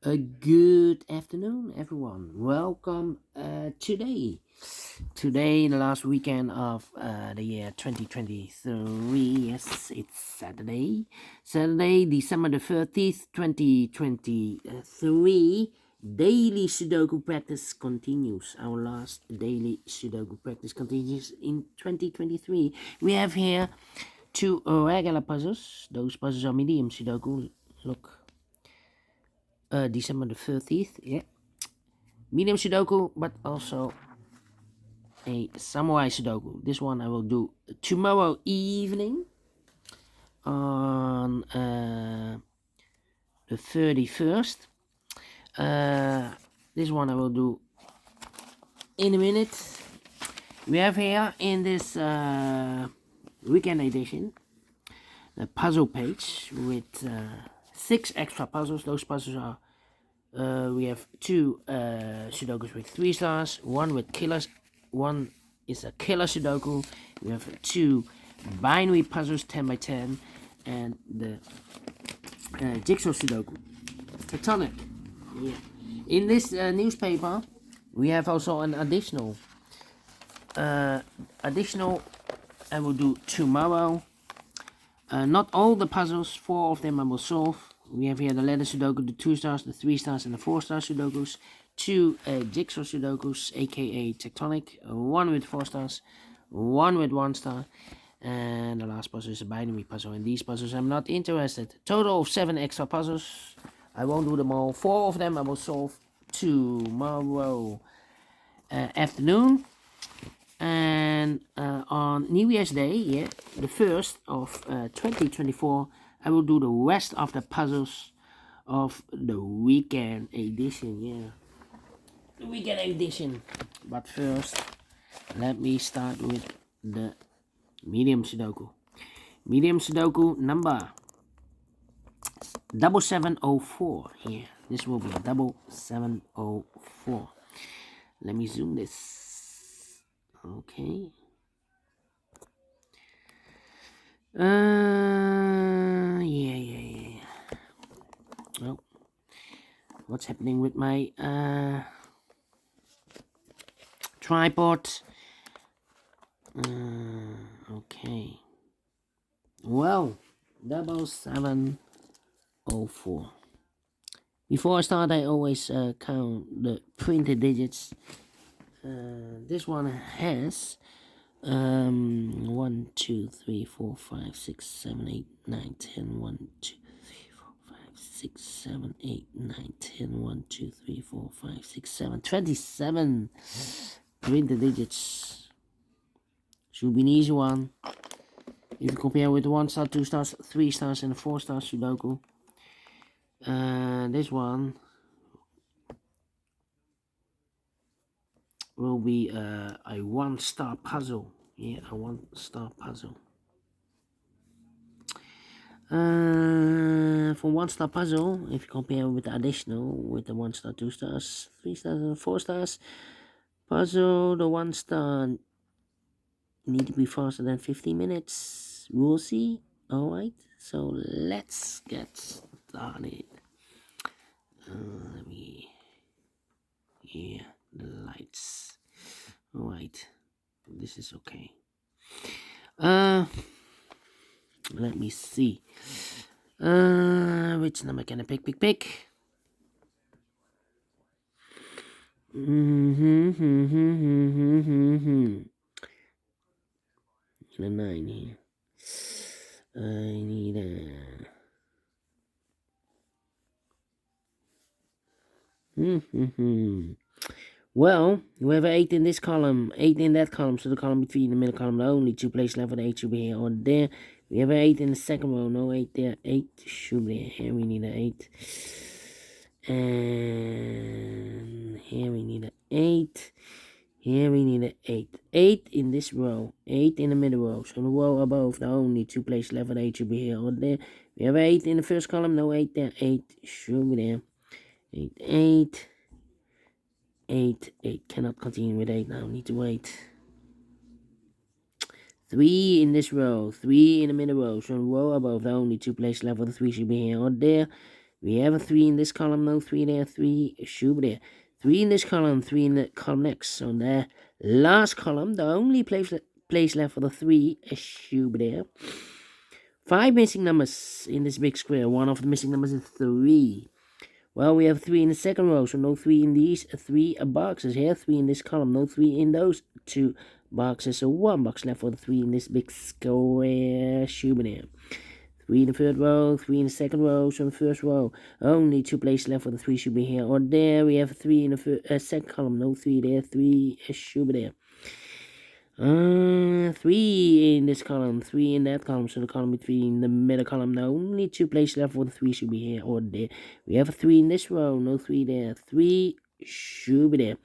A good afternoon, everyone. Welcome today, the last weekend of the year 2023. Yes, it's Saturday, December the 30th, 2023. Daily Sudoku practice continues. Our last daily Sudoku practice continues in 2023. We have here two regular puzzles. Those puzzles are medium Sudoku. Look. December the 30th, yeah. Medium Sudoku, but also a Samurai Sudoku. This one I will do tomorrow evening on the 31st. This one I will do in a minute. We have here in this weekend edition a puzzle page with 6 extra puzzles. Those puzzles are we have 2 Sudokus with 3 stars, one with killers, one is a killer Sudoku. We have 2 binary puzzles 10 by 10, and the jigsaw Sudoku. Tectonic. Yeah. In this newspaper, we have also an additional. I will do tomorrow. Not all the puzzles, 4 of them I will solve. We have here the letter Sudoku, the 2 stars, the 3 stars, and the 4-star Sudokus. 2 jigsaw Sudokus, aka Tectonic. 1 with 4 stars, 1 with 1 star. And the last puzzle is a binary puzzle. In these puzzles I'm not interested. Total of 7 extra puzzles. I won't do them all. 4 of them I will solve tomorrow afternoon. And on New Year's Day, yeah, the 1st of 2024, I will do the rest of the puzzles of the weekend edition, yeah. The weekend edition. But first, let me start with the medium Sudoku. Medium Sudoku number 7704 here. This will be 7704. Let me zoom this. Okay. Yeah. Well, what's happening with my tripod? Okay. Well, 7704. Before I start, I always count the printed digits. This one has 1, 2, 3, 4, 5, 6, 7, 8, 9, 10, 1, 2, 3, 4, 5, 6, 7, 8, 9, 10, 1, 2, 3, 4, 5, 6, 7, 27 printed digits. Should be an easy one. If you compare with the 1 star, 2 stars, 3 stars, and the 4-star Sudoku. This one will be a 1-star puzzle. Yeah, a 1-star puzzle. For 1-star puzzle, if you compare with the additional, with the 1 star, 2 stars, 3 stars, and 4 stars puzzle, the 1-star need to be faster than 15 minutes. We'll see. Alright, so let's get started. Let me. Yeah, the lights. Alright, this is okay. Let me see. Which number can I pick? The 9 here. I need Well, we have 8 in this column, 8 in that column, so the column between the middle column, the only 2 places left for the 8 should be here or there. We have an 8 in the second row, no 8 there, 8 should be here, we need an 8. And here we need an 8. Here we need an 8. 8 in this row, 8 in the middle row, so the row above, the only 2 places left for the 8 should be here or there. We have 8 in the first column, no 8 there, 8 should be there. 8, 8, cannot continue with 8 now, need to wait. 3 in this row, 3 in the middle row, so the row above, the only 2 places left for the 3 should be here or there. We have a 3 in this column, no 3 there, 3 should be there. 3 in this column, 3 in the column next. So in the last column, the only place left for the 3 should be there. 5 missing numbers in this big square. One of the missing numbers is 3. Well, we have 3 in the second row, so no 3 in these 3 boxes here. 3 in this column, no 3 in those 2 boxes. So 1 box left for the 3 in this big square. Should be there. 3 in the third row, 3 in the second row, so in the first row. Only 2 places left for the 3 should be here or there. We have 3 in the second column, no 3 there, 3 should be there. 3 in this column, 3 in that column, so the column between the middle column, the only 2 places left for the 3 should be here or there. We have a 3 in this row, no 3 there, 3 should be there.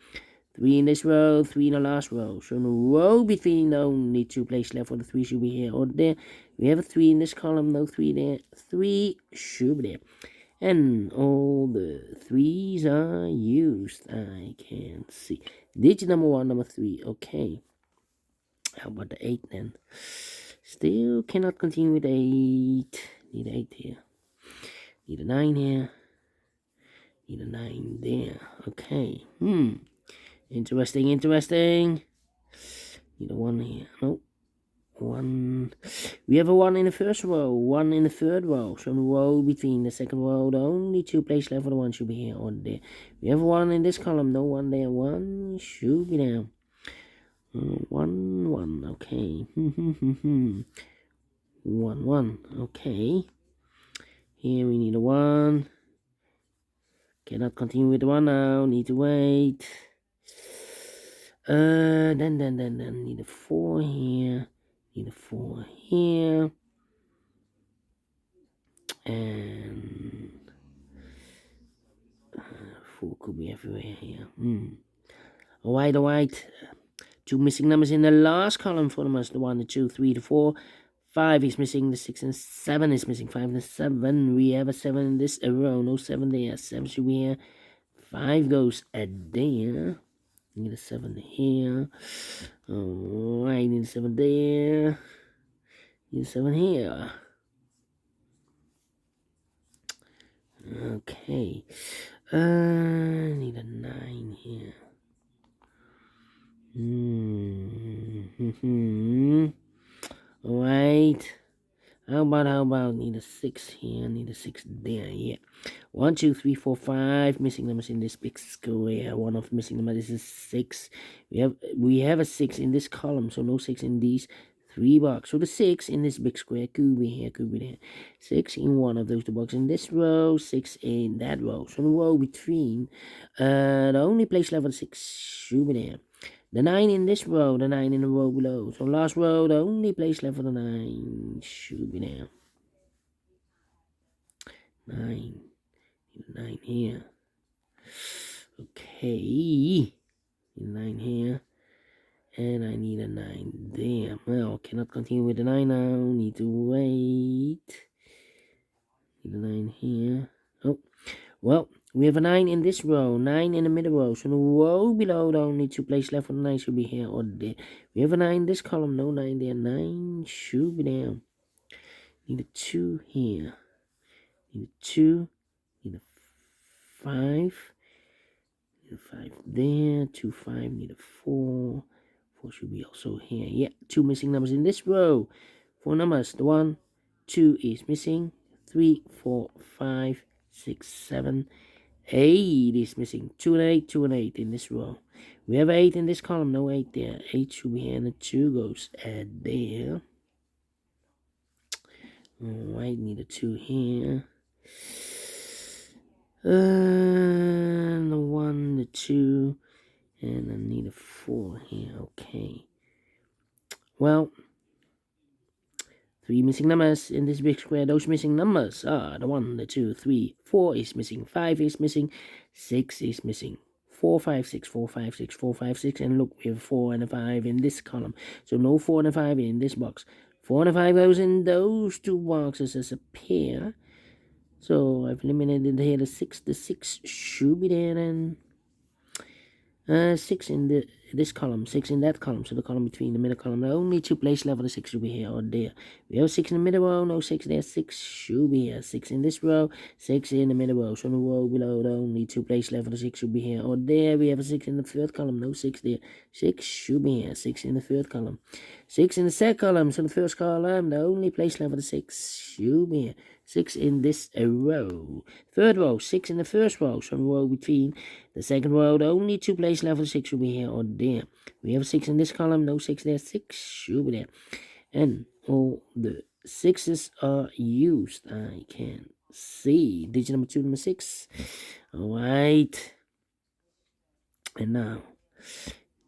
3 in this row, 3 in the last row. So in the row between the only 2 places left for the 3 should be here or there. We have a 3 in this column, no 3 there, 3 should be there. And all the 3s are used, I can see. Digit number 1, number 3, okay. How about the 8 then? Still cannot continue with 8. Need 8 here. Need a 9 here. Need a 9 there. Okay. Interesting. Need a 1 here. Nope. 1. We have a 1 in the first row. 1 in the third row. So in the row between the second row, the only 2 places left for the 1 should be here or there. We have a 1 in this column. No 1 there. 1 should be there. 1, okay. 1, okay. Here we need a 1. Cannot continue with the 1 now. Need to wait. Then need a 4 here. Need a 4 here. And 4 could be everywhere here. Alright. 2 missing numbers in the last column for them. The 1, the 2, 3, the 4. 5 is missing, the 6 and 7 is missing. 5 and 7. We have a 7 in this row. No 7 there. 7 should be here. 5 goes there. Need a 7 here. Alright, need a 7 there. Need a 7 here. Okay. Need a 9 here. Alright. How about need a 6 here, need a 6 there, yeah. 1, 2, 3, 4, 5 missing numbers in this big square. One of the missing numbers is 6. We have a 6 in this column, so no 6 in these 3 boxes. So the 6 in this big square could be here, could be there. 6 in one of those 2 boxes in this row, 6 in that row. So the row between, the only place left for the 6 should be there. The 9 in this row, the 9 in the row below. So last row, the only place left for the 9 should be there. 9. 9 here. Okay. 9 here. And I need a 9 there. Well, cannot continue with the 9 now. Need to wait. Need a 9 here. Oh. Well, we have a 9 in this row, 9 in the middle row. So the row below, the only 2 places left for the 9 should be here or there. We have a 9 in this column, no 9 there. 9 should be there. Need a 2 here. Need a 2. Need a 5. Need a 5 there. 2, 5. Need a 4. 4 should be also here. Yeah, 2 missing numbers in this row. 4 numbers. The 1, 2 is missing. 3, 4, 5, 6, 7, 8 is missing. 2 and 8, 2 and 8 in this row. We have 8 in this column, no 8 there. 8 should be here, and the 2 goes there. Alright, need a 2 here. The 1, the 2, and I need a 4 here. Okay. Well, 3 missing numbers in this big square. Those missing numbers are the 1, the 2, 3, 4 is missing, 5 is missing, 6 is missing. 4, 5, 6, 4, 5, 6, 4, 5, 6. And look, we have 4 and a 5 in this column. So no 4 and a 5 in this box. 4 and a 5 goes in those 2 boxes as a pair. So I've eliminated here the 6. The 6 should be there then. 6 in this column, 6 in that column, so the column between the middle column. The only two place level the 6 should be here or there. We have 6 in the middle row, no 6 there, 6 should be here. 6 in this row, 6 in the middle row. So in the row below, the only two place level the 6 should be here or there. We have a 6 in the third column, no 6 there. 6 should be here. 6 in the third column, 6 in the second column, so the first column, the only place level the 6 should be here. 6 in this row. Third row, 6 in the first row, so the row between the second row, the only two place level 6 should be here or there. We have 6 in this column, no 6 there, 6 should be there. And all the 6s are used. I can see. Digit number 2, number 6. Alright. And now,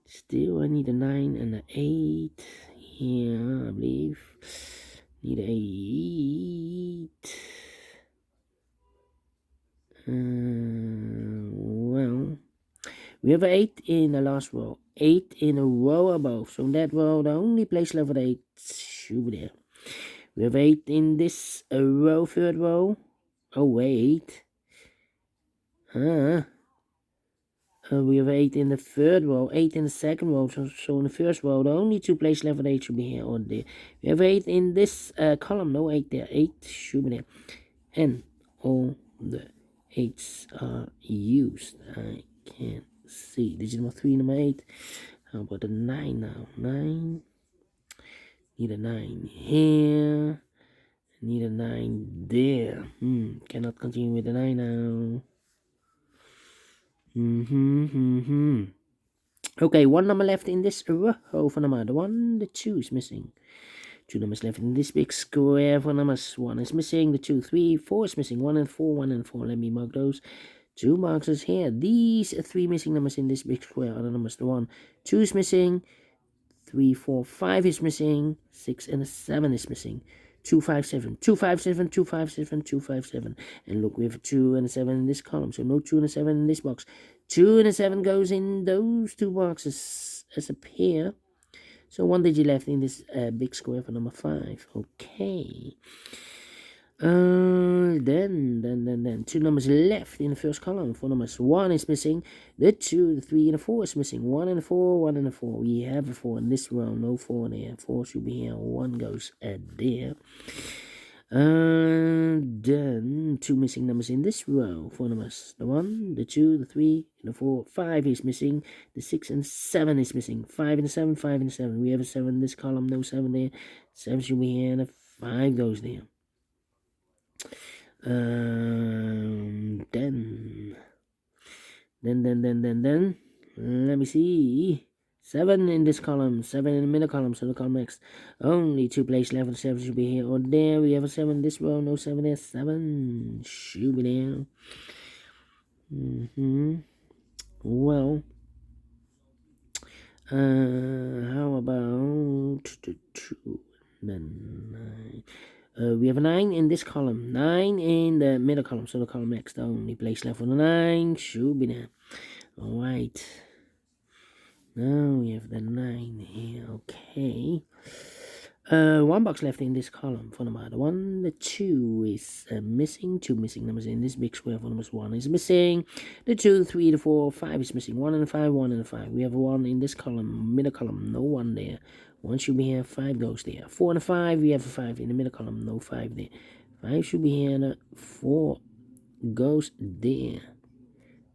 still I need a 9 and an 8. Here, I believe. Need an 8. Well, we have an 8 in the last row, 8 in a row above. So in that row, the only place level 8 should be there. We have 8 in this row, third row. Oh, wait. We have 8 in the third row, 8 in the second row. So in the first row, the only two place level 8 should be here or there. We have 8 in this column, no 8 there. 8 should be there. And all the 8s are used. I can't see. Digit number 3, number 8. How about the 9 now? 9. Need a 9 here. Need a 9 there. Cannot continue with the 9 now. Okay, one number left in this row for number. The 1, the 2 is missing. 2 numbers left in this big square for numbers. 1 is missing. The 2, 3, 4 is missing. 1 and 4, 1 and 4. Let me mark those 2 boxes here. These 3 missing numbers in this big square are the numbers. The 1, 2 is missing. 3, 4, 5 is missing. 6 and a 7 is missing. 2, 5, 7. 2, 5, 7. 2, 5, 7. 2, 5, 7. And look, we have a 2 and a 7 in this column. So no 2 and a 7 in this box. 2 and a 7 goes in those 2 boxes as a pair. So 1 digit left in this big square for number 5. Okay. Then 2 numbers left in the first column for numbers. 1 is missing. The 2, the 3, and the 4 is missing. 1 and a 4, 1 and a 4. We have a 4 in this row. No 4 there. 4 should be here. 1 goes there. Then 2 missing numbers in this row for numbers. The 1, the 2, the 3, and the 4. 5 is missing. The 6 and 7 is missing. 5 and a 7, 5 and a 7. We have a 7 in this column. No 7 there. 7 should be here. And a 5 goes there. Then let me see. 7 in this column, 7 in the middle column, so the column next. Only 2 place left, 7 should be here or there. We have a 7 in this row, no 7 there. 7 should be there. Well, how about 2? Then 9. We have a 9 in this column, 9 in the middle column, so the column next. The only place left for the 9 should be there. Alright. Now we have the 9 here. Okay. 1 box left in this column for number 1. The 2 is missing. 2 missing numbers in this big square for numbers. 1 is missing. The 2, the 3, the 4, 5 is missing. 1 and 5, 1 and 5. We have a 1 in this column, middle column, no 1 there. 1 should be here, 5 goes there. 4 and a 5, we have a 5 in the middle column, no 5 there. 5 should be here, and a 4 goes there.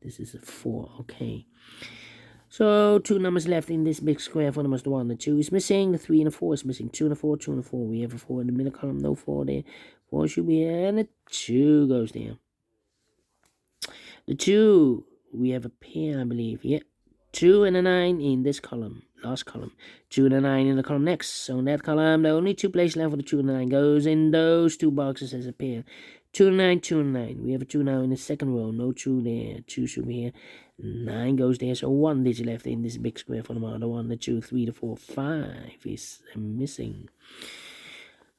This is a 4, okay. So 2 numbers left in this big square for numbers. The 1, the 2 is missing. The 3 and the 4 is missing. 2 and a 4, 2 and a 4. We have a 4 in the middle column, no 4 there. 4 should be here, and a 2 goes there. The 2, we have a pair, I believe. Yeah. 2 and a 9 in this column, last column. 2 and a 9 in the column next. So in that column, the only 2 places left for the 2 and 9 goes in those 2 boxes as a pair. 2 and 9, 2 and 9. We have a 2 now in the second row. No 2 there. 2 should be here. 9 goes there. So 1 digit left in this big square for the 1, the 2, 3, the 4, 5 is missing.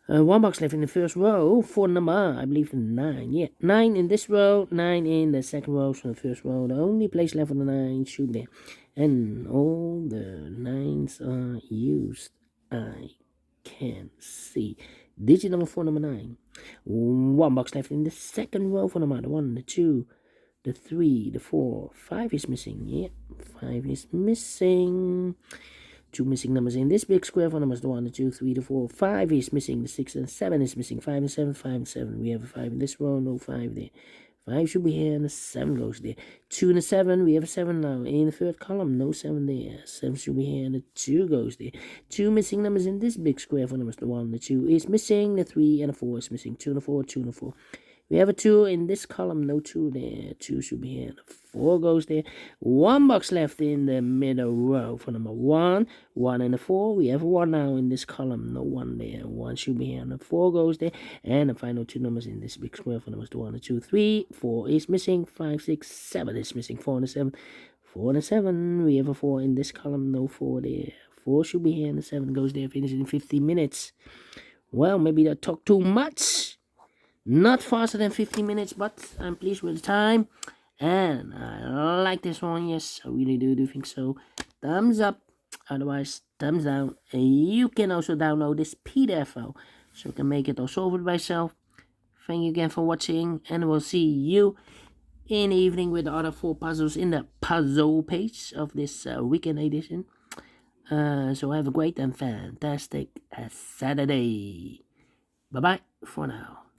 1 box left in the first row for number, I believe 9. Yeah, 9 in this row, 9 in the second row from the first row. The only place left for the 9 should be there. And all the 9s are used. I can see. Digit number 4, number 9. 1 box left in the second row for number 1, the 2, the 3, the 4, 5 is missing. Yeah, 5 is missing. 2 missing numbers in this big square for numbers 1, the 2, 3, the 4, 5 is missing. The 6 and 7 is missing. 5 and 7, 5 and 7. We have a 5 in this row, no 5 there. 5 should be here, and the 7 goes there. 2 and a 7, we have a 7 now. In the third column, no 7 there. 7 should be here, and the 2 goes there. 2 missing numbers in this big square for numbers. The 1, the 2 is missing. The 3 and the 4 is missing. 2 and a 4, 2 and a 4. We have a 2 in this column, no 2 there. 2 should be here, and the 4 goes there. 1 box left in the middle row for number 1. 1 and a 4. We have a 1 now in this column, no 1 there. 1 should be here, and the 4 goes there. And the final 2 numbers in this big square for numbers 1 and 2, 3. 4 is missing. 5, 6, 7 is missing. 4 and a 7. 4 and a 7. We have a 4 in this column, no 4 there. 4 should be here, and the 7 goes there. Finishing in 15 minutes. Well, maybe I talked too much. Not faster than 15 minutes, but I'm pleased with the time. And I like this one, yes, I really do think so. Thumbs up, otherwise thumbs down. You can also download this PDF file, so you can make it or solve it by yourself. Thank you again for watching, and we'll see you in the evening with the other 4 puzzles in the puzzle page of this weekend edition. So have a great and fantastic Saturday. Bye-bye for now.